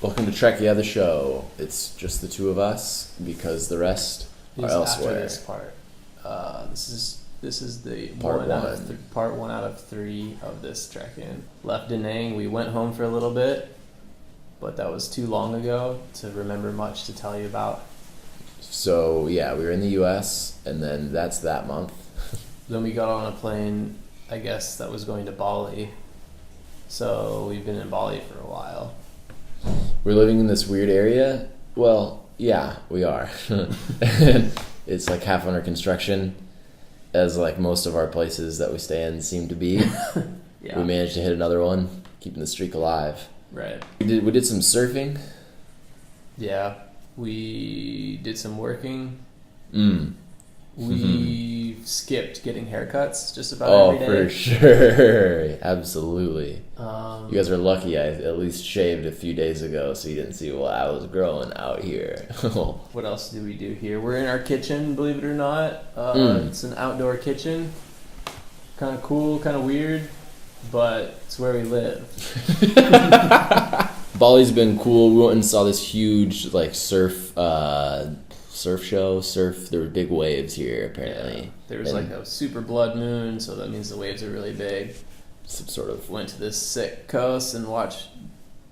Welcome to Trekyeah, the show. It's just the two of us because the rest are elsewhere. After this part. This is the Part part one out of three of this trek-in. Left Da Nang. We went home for a little bit, but that was too long ago to remember much to tell you about. So yeah, we were in the U.S. and then that's that month. Then we got on a plane, I guess, that was going to Bali. So we've been in Bali for a while. We're living in this weird area. Well, yeah, we are. It's like half under construction, as like most of our places that we stay in seem to be. Yeah. We managed to hit another one, keeping the streak alive. Right. We did some surfing. Yeah. We did some working. We skipped getting haircuts just about every day. Oh, for sure. Absolutely. You guys are lucky I at least shaved a few days ago so you didn't see what I was growing out here. What else do we do here? We're in our kitchen, believe it or not. It's an outdoor kitchen. Kind of cool, kind of weird, but it's where we live. Bali's been cool. We went and saw this huge like surf show. There were big waves here apparently. Yeah. There was like a super blood moon, so that means the waves are really big. Some sort of Went to this sick coast and watched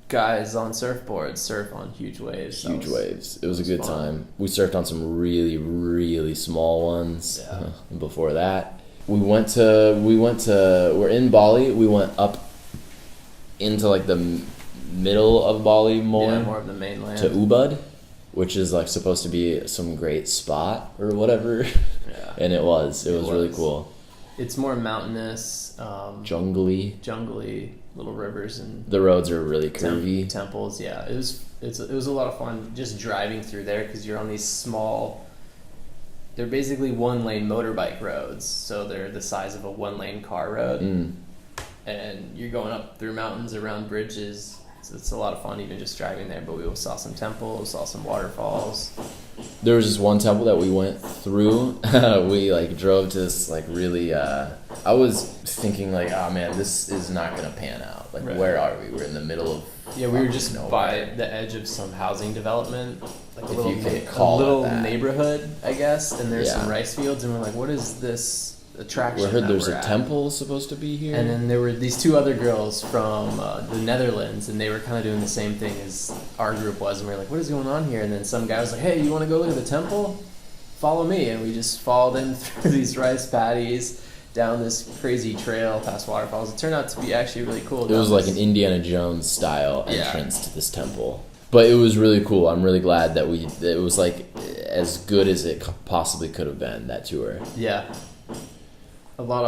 guys on surfboards surf on huge waves. Huge waves. It was a good fun. time. We surfed on some really, really small ones. Yeah. Before that, we're in Bali. We went up into like the middle of Bali more of the mainland. to Ubud, which is like supposed to be some great spot or whatever. Yeah. And it was really cool. It's more mountainous, Jungly. little rivers and The roads are really curvy. temples. Yeah, it was a lot of fun just driving through there because you're on these small. They're basically one-lane motorbike roads, so they're the size of a one-lane car road, and you're going up through mountains, around bridges. So it's a lot of fun even just driving there. But we saw some temples, saw some waterfalls. There was this one temple that we went through. We like drove to this like really. I was thinking like, oh man, this is not gonna pan out. Like, Right. Where are we? We're in the middle of. Yeah, we were just nowhere. by the edge of some housing development, like If you can call a it little that. neighborhood, I guess. And there's some Yeah. rice fields, and we're like, what is this attraction? We heard that there's we're a at? temple supposed to be here. And then there were these two other girls from the Netherlands, and they were kind of doing the same thing as our group was. And we were like, what is going on here? And then some guy was like, hey, you want to go look at the temple? Follow me. And we just followed them through these rice paddies, down this crazy trail past waterfalls. It turned out to be actually really cool. It was like an Indiana Jones style Yeah. entrance to this temple. But it was really cool. I'm really glad that it was like as good as it possibly could have been, that tour. Yeah. A lot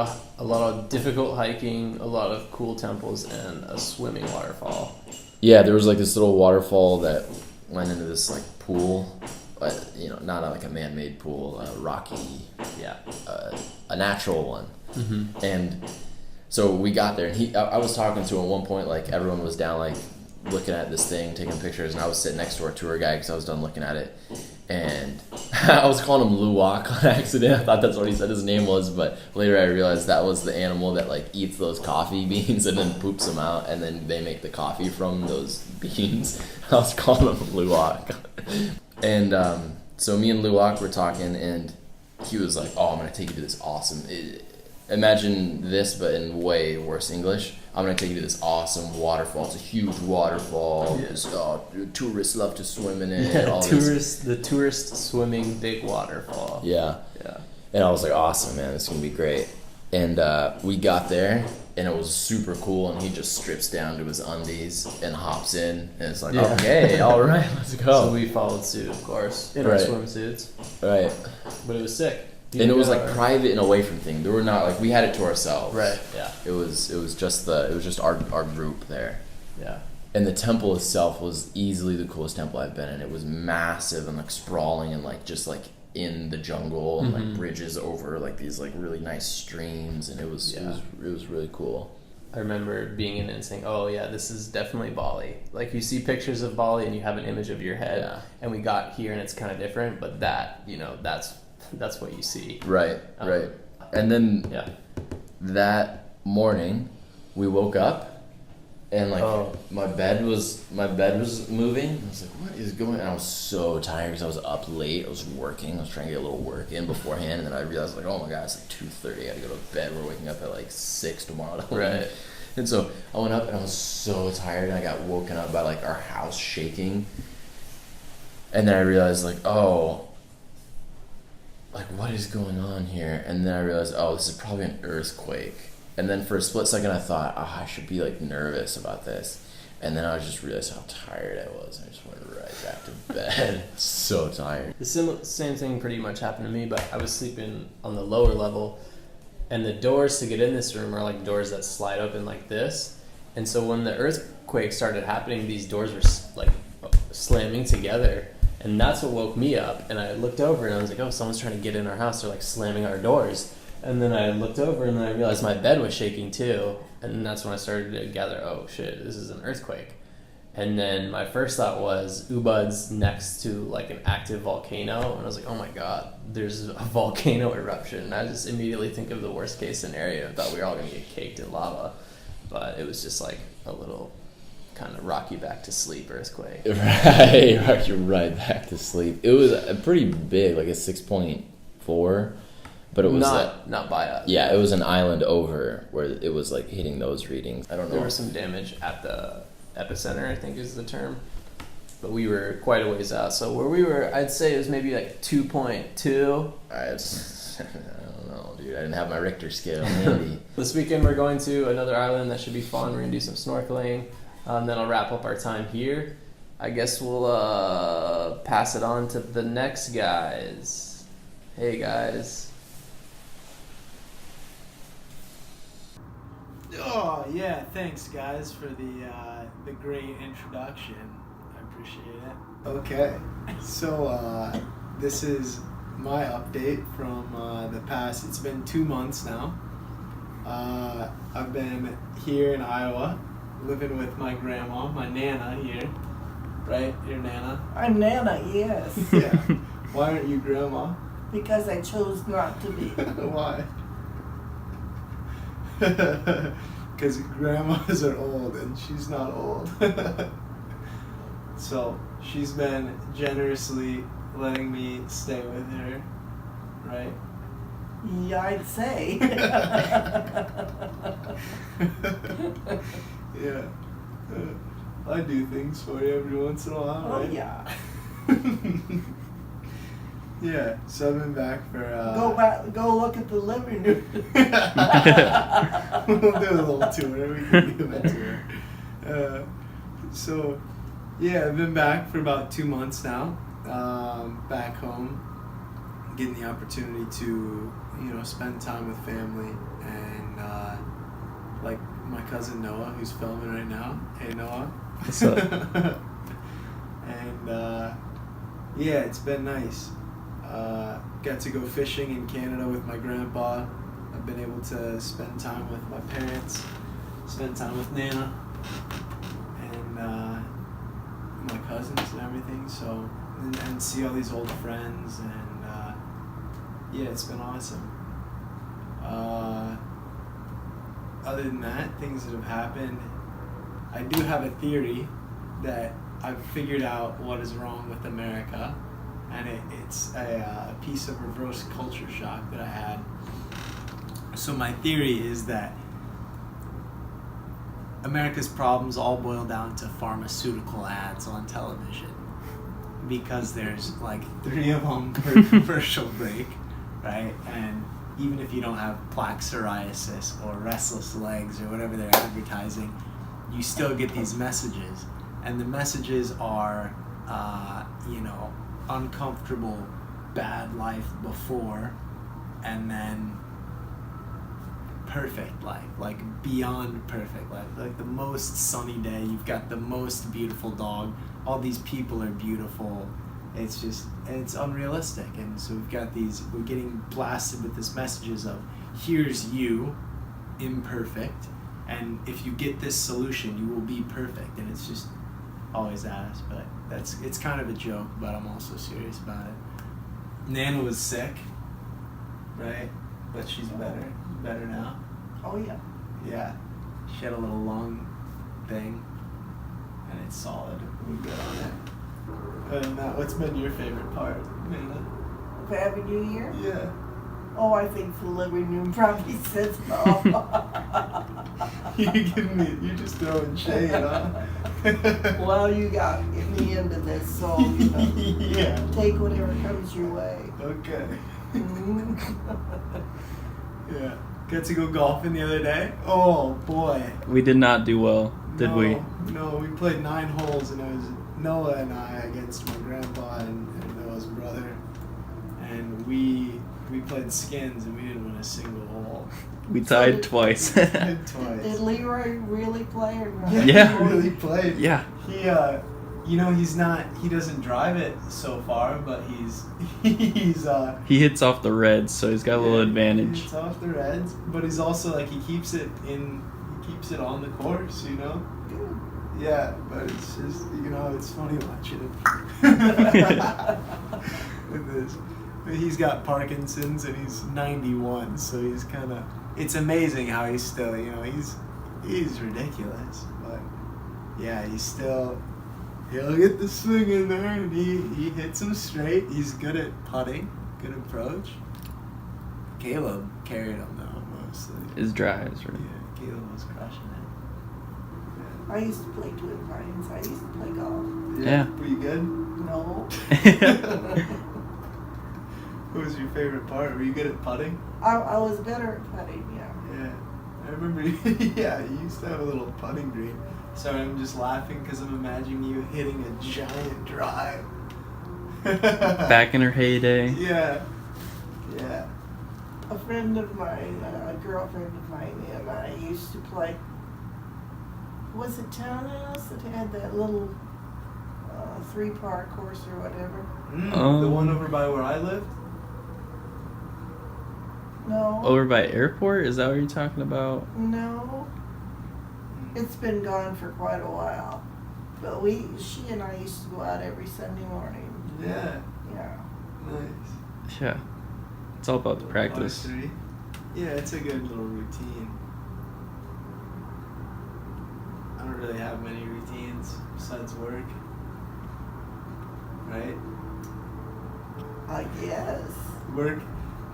of difficult hiking, a lot of cool temples, and a swimming waterfall. Yeah, there was like this little waterfall that went into this like pool, but not like a man-made pool, a rocky, Yeah. a natural one. And so we got there, and I was talking to him at one point, like everyone was down like looking at this thing, taking pictures, and I was sitting next to our tour guide because I was done looking at it, and I was calling him Luwak on accident. I thought that's what he said his name was, but later I realized that was the animal that like eats those coffee beans and then poops them out, and then they make the coffee from those beans. I was calling him Luwak. And so me and Luwak were talking, and he was like, oh, I'm going to take you to this awesome... Imagine this, but in way worse English. I'm going to take you to this awesome waterfall. It's a huge waterfall. Yeah. Tourists love to swim in it. Yeah, all the tourist swimming big waterfall. Yeah. Yeah. And I was like, awesome, man. This is going to be great. And we got there, and it was super cool, and he just strips down to his undies and hops in, and it's like, okay, all right, let's go. So we followed suit, of course, in our swimsuits. Right. But it was sick. And it was like private and away from thing. There were not like, we had it to ourselves. Right. Yeah. It was just our group there. Yeah. And the temple itself was easily the coolest temple I've been in. It was massive and like sprawling and like just like in the jungle and like bridges over like these like really nice streams, and it was really cool. I remember being in it and saying, oh yeah, this is definitely Bali. Like you see pictures of Bali and you have an image of your head. Yeah. And we got here and it's kind of different, but that's what you see. Right. And then Yeah. that morning we woke up And like my bed was moving. I was like, what is going on? And I was so tired because I was up late. I was working. I was trying to get a little work in beforehand, and then I realized like, oh my god, it's like 2:30. I gotta go to bed. We're waking up at like 6 tomorrow. Right. And so I went up and I was so tired, and I got woken up by like our house shaking. And then I realized like, oh, like what is going on here? And then I realized, oh, this is probably an earthquake. And then for a split second I thought, oh, I should be like nervous about this. And then I just realized how tired I was. I just went right back to bed. So tired. The same thing pretty much happened to me, but I was sleeping on the lower level, and the doors to get in this room are like doors that slide open like this. And so when the earthquake started happening, these doors were like slamming together, and that's what woke me up. And I looked over and I was like, oh, someone's trying to get in our house. They're like slamming our doors. And then I looked over and then I realized my bed was shaking too. And that's when I started to gather, oh shit, this is an earthquake. And then my first thought was Ubud's next to like an active volcano. And I was like, oh my god, there's a volcano eruption. And I just immediately think of the worst case scenario. I thought we were all going to get caked in lava. But it was just like a little kind of rock you back to sleep earthquake. Right, rock you right back to sleep. It was a pretty big, like a 6.4. But it was not by us. Yeah, it was an island over where it was like hitting those readings. I don't know. There was some damage at the epicenter, I think is the term. But we were quite a ways out. So where we were, I'd say it was maybe like 2.2. I don't know, dude. I didn't have my Richter scale handy. This weekend we're going to another island. That should be fun. We're going to do some snorkeling. Then I'll wrap up our time here. I guess we'll pass it on to the next guys. Hey, guys. Oh yeah, thanks guys for the great introduction. I appreciate it. Okay, so this is my update from the past. It's been 2 months now. I've been here in Iowa, living with my grandma, my Nana here. Right, your Nana? I'm Nana, yes. Yeah. Why aren't you grandma? Because I chose not to be. Why? Because grandmas are old and she's not old. So she's been generously letting me stay with her, right? Yeah, I'd say. Yeah. I do things for you every once in a while, right? Oh yeah. Yeah, so I've been back for Go look at the living room. We'll do a little tour. We can do a tour. So, yeah, I've been back for about 2 months now. Back home, getting the opportunity to, spend time with family and like my cousin Noah, who's filming right now. Hey Noah. What's up? And yeah, it's been nice. Got to go fishing in Canada with my grandpa. I've been able to spend time with my parents, spend time with Nana, and my cousins and everything. So, and see all these old friends, and yeah, it's been awesome. Other than that, things that have happened, I do have a theory that I've figured out what is wrong with America. And it's a piece of reverse culture shock that I had. So my theory is that America's problems all boil down to pharmaceutical ads on television. Because there's like 3 of them per commercial break, right? And even if you don't have plaque psoriasis or restless legs or whatever they're advertising, you still get these messages. And the messages are, uncomfortable, bad life before, and then perfect life, like beyond perfect life, like the most sunny day, you've got the most beautiful dog, all these people are beautiful, it's unrealistic. And so we're getting blasted with these messages of, here's you, imperfect, and if you get this solution you will be perfect, and it's just always at us. But it's kind of a joke, but I'm also serious about it. Nana was sick, right? But she's better now. Oh yeah. Yeah, she had a little lung thing, and it's solid. We're good on it. And what's been your favorite part, Nana? Of having New Year? Yeah. Oh, I think the living room probably says no. You're just throwing shade, huh? Well, you got to get me into this, so you know, Yeah. take whatever comes your way. Okay. Mhm. Yeah. Got to go golfing the other day. Oh boy. We did not do well, did we? No, we played 9 holes, and it was Noah and I against my grandpa and Noah's brother, and we played skins, and we didn't win a single hole. We tied twice. We tied twice. Did Leroy really play or not? Yeah. He really played. Yeah. He he doesn't drive it so far, but he's He hits off the reds, so he's got a little advantage. It's off the reds, but he's also he keeps it on the course, you know. Good. Yeah, but it's just it's funny watching him. With this, he's got Parkinson's and he's 91, so he's it's amazing how he's still he's ridiculous, but yeah, he'll get the swing in there, and he hits them straight. He's good at putting, good approach. Caleb carried him though mostly. His drives, right? Yeah, Caleb was crushing it. I used to play Twin Pines. I used to play golf. Yeah. Were you good? No. What was your favorite part? Were you good at putting? I was better at putting, yeah. Yeah. I remember, you used to have a little putting green. Sorry, I'm just laughing because I'm imagining you hitting a giant drive. Back in her heyday. Yeah. Yeah. A friend of mine, a girlfriend of mine, and I used to play. Was it Townhouse that had that little 3-part course or whatever? The one over by where I lived? No. Over by airport? Is that what you're talking about? No. It's been gone for quite a while. But she and I used to go out every Sunday morning. Yeah. Yeah. Nice. Yeah. It's all about the Par practice. 3. Yeah, it's a good little routine. I don't really have many routines besides work. Right? I guess.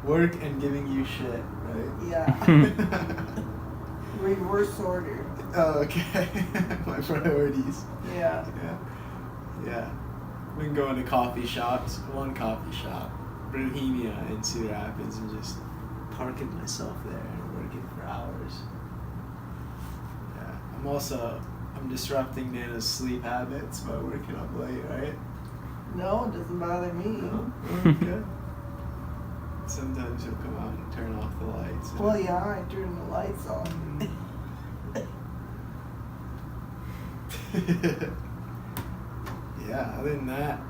Work and giving you shit, right? Yeah. Reverse order. Oh, okay. My priorities. Yeah. Yeah. Been going to coffee shops. One coffee shop, Bohemia in Cedar Rapids, and just parking myself there and working for hours. Yeah. I'm disrupting Nana's sleep habits by working up late, right? No, it doesn't bother me. No? Okay. Sometimes you'll come out and turn off the lights. Well, yeah, I turn the lights on. Yeah, other than that,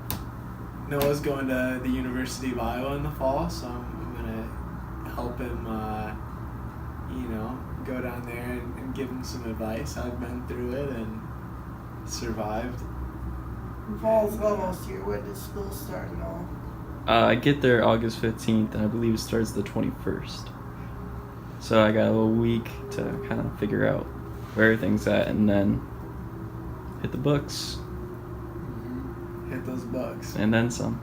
Noah's going to the University of Iowa in the fall, so I'm going to help him, go down there and give him some advice. I've been through it and survived. Fall's almost here. When does school start and all? I get there August 15th, and I believe it starts the 21st. So I got a little week to kind of figure out where everything's at, and then hit the books, Hit those bugs. and then some.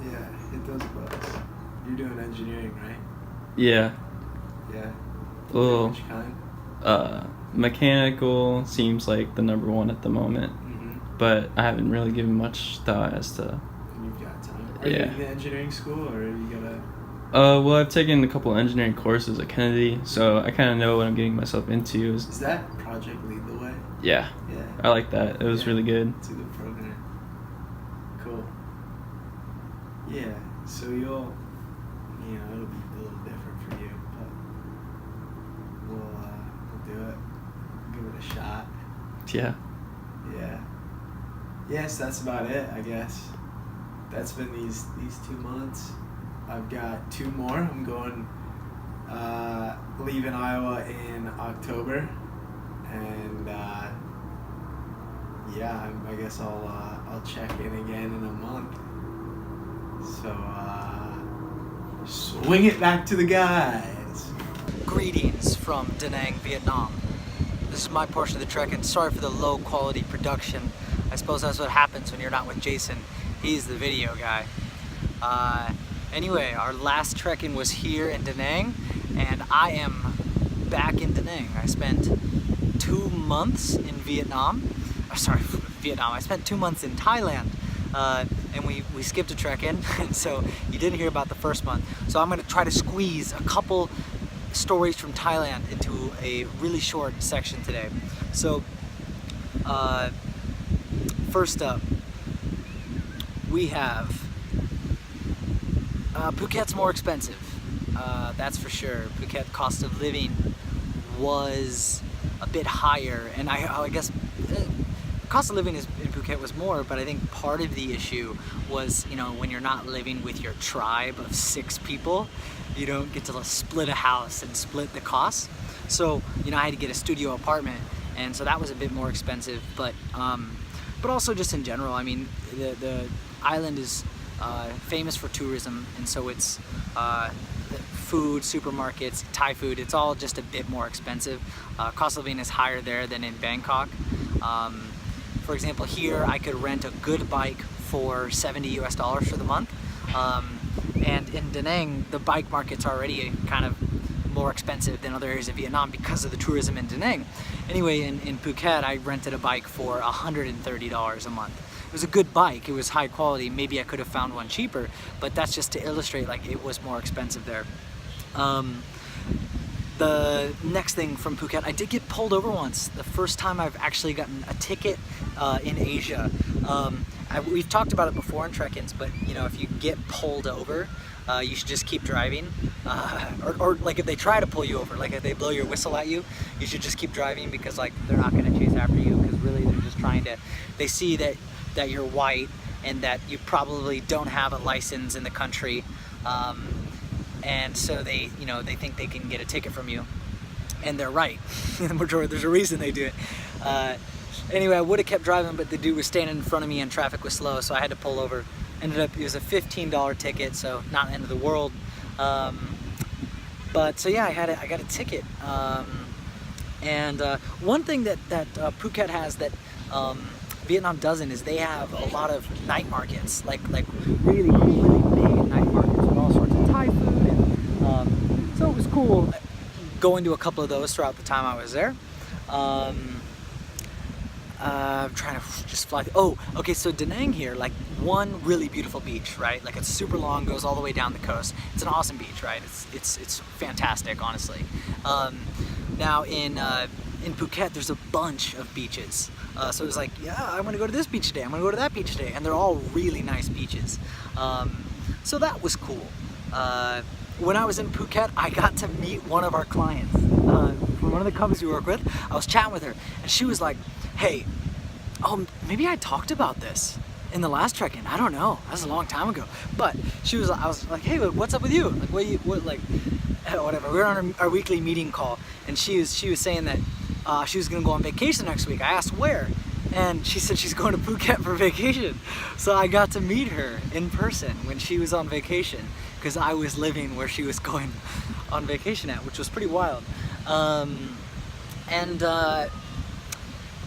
Yeah, hit those bugs. You're doing engineering, right? Yeah. Yeah. A little Which kind? mechanical seems like the number one at the moment, but I haven't really given much thought as to. And you've got time. Are you Yeah. in engineering school, or are you gonna? Well, I've taken a couple of engineering courses at Kennedy, so I kind of know what I'm getting myself into. Is that Project Lead the Way? Yeah, Yeah. I like that. It was Yeah. really good. It's a good program. Cool. Yeah. So it'll be a little different for you, but we'll do it. Give it a shot. Yeah. Yeah. Yes, that's about it, I guess. That's been these 2 months. I've got 2 more. I'm going, leaving Iowa in October, and I guess I'll check in again in a month. So swing it back to the guys. Greetings from Da Nang, Vietnam. This this is my portion of the trek, and sorry for the low quality production. I suppose that's what happens when you're not with Jason. He's the video guy. Anyway, our last trekking was here in Da Nang, and I am back in Da Nang. I spent 2 months in Vietnam. I spent 2 months in Thailand, and we skipped a trek-in, and so you didn't hear about the first month. So I'm going to try to squeeze a couple stories from Thailand into a really short section today. So first up, we have Phuket's more expensive, that's for sure. Phuket cost of living was a bit higher, and I guess cost of living in Phuket was more, but I think part of the issue was, you know, when you're not living with your tribe of 6 people, you don't get to split a house and split the costs. So, you know, I had to get a studio apartment, and so that was a bit more expensive, but also just in general, I mean, the island is famous for tourism, and so it's food, supermarkets, Thai food, it's all just a bit more expensive. Cost of living is higher there than in Bangkok. For example, here I could rent a good bike for $70 US for the month, and in Da Nang the bike market's already kind of more expensive than other areas of Vietnam because of the tourism in Da Nang. Anyway, in Phuket I rented a bike for $130 a month. It was a good bike, it was high quality. Maybe I could have found one cheaper, but that's just to illustrate like it was more expensive there. The next thing from Phuket, I did get pulled over once. The first time I've actually gotten a ticket in Asia. We've talked about it before in trek-ins, but you know, if you get pulled over, you should just keep driving. Or like if they try to pull you over, like if they blow your whistle at you, you should just keep driving, because like they're not going to chase after you, because really they're just trying to, they see that you're white and that you probably don't have a license in the country. And so they, you know, they think they can get a ticket from you, and they're right. There's a reason they do it. Anyway, I would have kept driving, but the dude was standing in front of me and traffic was slow, so I had to pull over. Ended up, it was a $15 ticket, so not the end of the world. But so yeah, I got a ticket. And one thing that Phuket has that Vietnam doesn't is they have a lot of night markets, like really big night markets with all sorts of Thai food. So it was cool going to a couple of those throughout the time I was there. I'm trying to just fly. Oh, okay, so Da Nang here, like one really beautiful beach, right? Like it's super long, goes all the way down the coast. It's an awesome beach, right? It's fantastic, honestly. Now in Phuket, there's a bunch of beaches. So it was like, yeah, I'm gonna go to this beach today, I'm gonna go to that beach today, and they're all really nice beaches. So that was cool. When I was in Phuket, I got to meet one of our clients from one of the companies we work with. I was chatting with her, and she was like, hey, maybe I talked about this in the last trek-in. I don't know. That was a long time ago. But I was like, hey, what's up with you? Like, whatever. We were on our weekly meeting call, and she was saying that she was gonna go on vacation next week. I asked where, and she said she's going to Phuket for vacation. So I got to meet her in person when she was on vacation, because I was living where she was going on vacation at, which was pretty wild.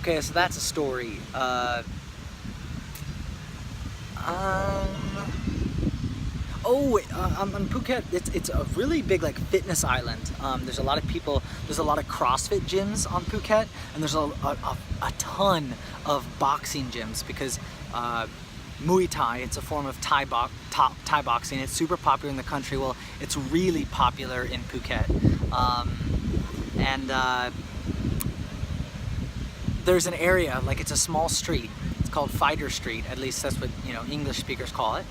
Okay, so that's a story. On Phuket, it's a really big like fitness island. There's a lot of people, there's a lot of CrossFit gyms on Phuket, and there's a ton of boxing gyms, because Muay Thai, it's a form of Thai boxing. It's super popular in the country. Well, it's really popular in Phuket. There's an area, like it's a small street. It's called Fighter Street. At least that's what, you know, English speakers call it.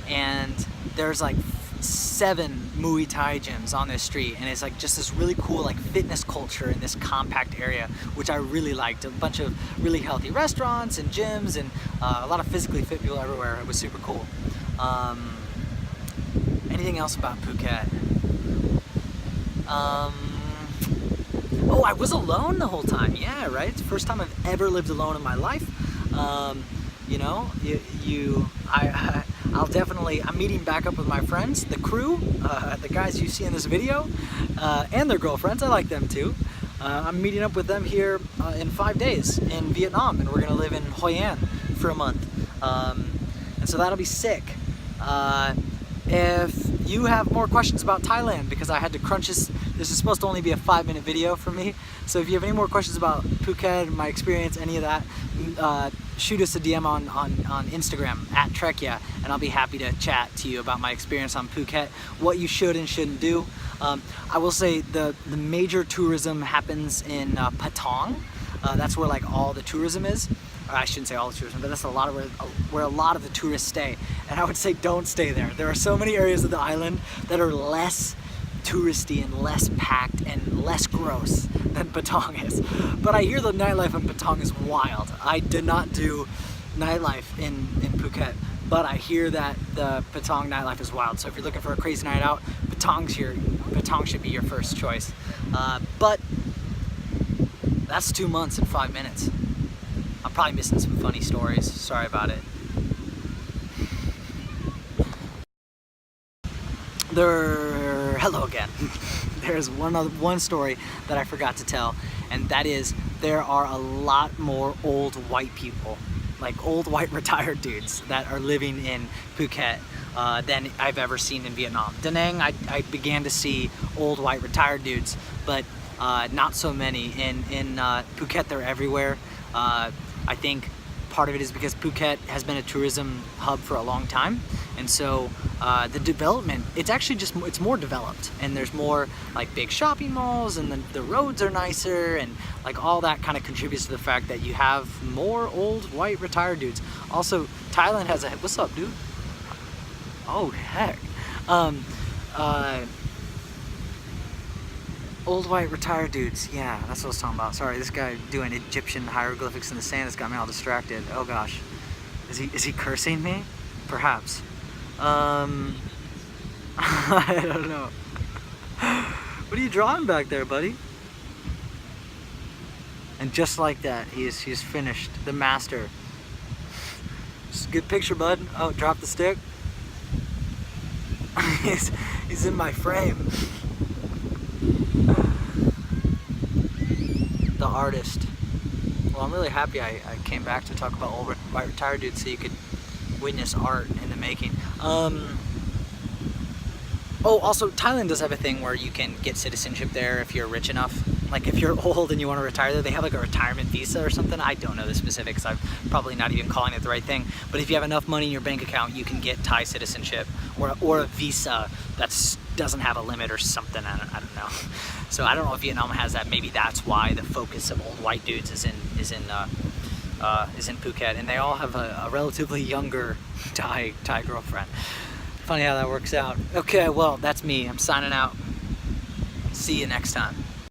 And there's like 7 Muay Thai gyms on this street, and it's like just this really cool like fitness culture in this compact area, which I really liked. A bunch of really healthy restaurants and gyms, and a lot of physically fit people everywhere. It was super cool. Anything else about Phuket? Oh, I was alone the whole time. Yeah, right? It's the first time I've ever lived alone in my life. You know, I'm meeting back up with my friends, the crew, the guys you see in this video, and their girlfriends. I like them too. I'm meeting up with them here in 5 days in Vietnam, and we're gonna live in Hoi An for a month. And so that'll be sick. If you have more questions about Thailand, because I had to crunch this is supposed to only be a 5-minute video for me. So if you have any more questions about Phuket, my experience, any of that, shoot us a DM on Instagram at trekyeah, and I'll be happy to chat to you about my experience on Phuket, what you should and shouldn't do. I will say the major tourism happens in Patong. That's where like all the tourism is. Or I shouldn't say all the tourism, but that's a lot of where a lot of the tourists stay. And I would say don't stay there. There are so many areas of the island that are less touristy and less packed and less gross than Patong is. But I hear the nightlife in Patong is wild. I did not do nightlife in Phuket, but I hear that the Patong nightlife is wild. So if you're looking for a crazy night out, Patong should be your first choice. But that's 2 months and 5 minutes. I'm probably missing some funny stories. Sorry about it. Hello again. There's one story that I forgot to tell, and that is there are a lot more old white people, like old white retired dudes that are living in Phuket than I've ever seen in Vietnam. Da Nang, I began to see old white retired dudes, but not so many. In Phuket, they're everywhere. I think part of it is because Phuket has been a tourism hub for a long time, and so the development, it's more developed, and there's more like big shopping malls, and the roads are nicer, and like all that kind of contributes to the fact that you have more old white retired dudes. Also, Thailand has what's up, dude? Oh heck. Old white retired dudes, yeah, that's what I was talking about. Sorry, this guy doing Egyptian hieroglyphics in the sand has got me all distracted. Oh gosh, is he cursing me? Perhaps. I don't know. What are you drawing back there, buddy? And just like that, he's finished. The master. Just a good picture, bud. Oh, drop the stick. he's in my frame. The artist. Well, I'm really happy I came back to talk about old white retired dudes so you could witness art in the making. Oh, also, Thailand does have a thing where you can get citizenship there if you're rich enough. Like if you're old and you want to retire there, they have like a retirement visa or something. I don't know the specifics. I'm probably not even calling it the right thing. But if you have enough money in your bank account, you can get Thai citizenship or a visa that doesn't have a limit or something. I don't know. So I don't know if Vietnam has that. Maybe that's why the focus of old white dudes is in Phuket, and they all have a relatively younger Thai girlfriend. Funny how that works out. Okay, well, that's me. I'm signing out. See you next time.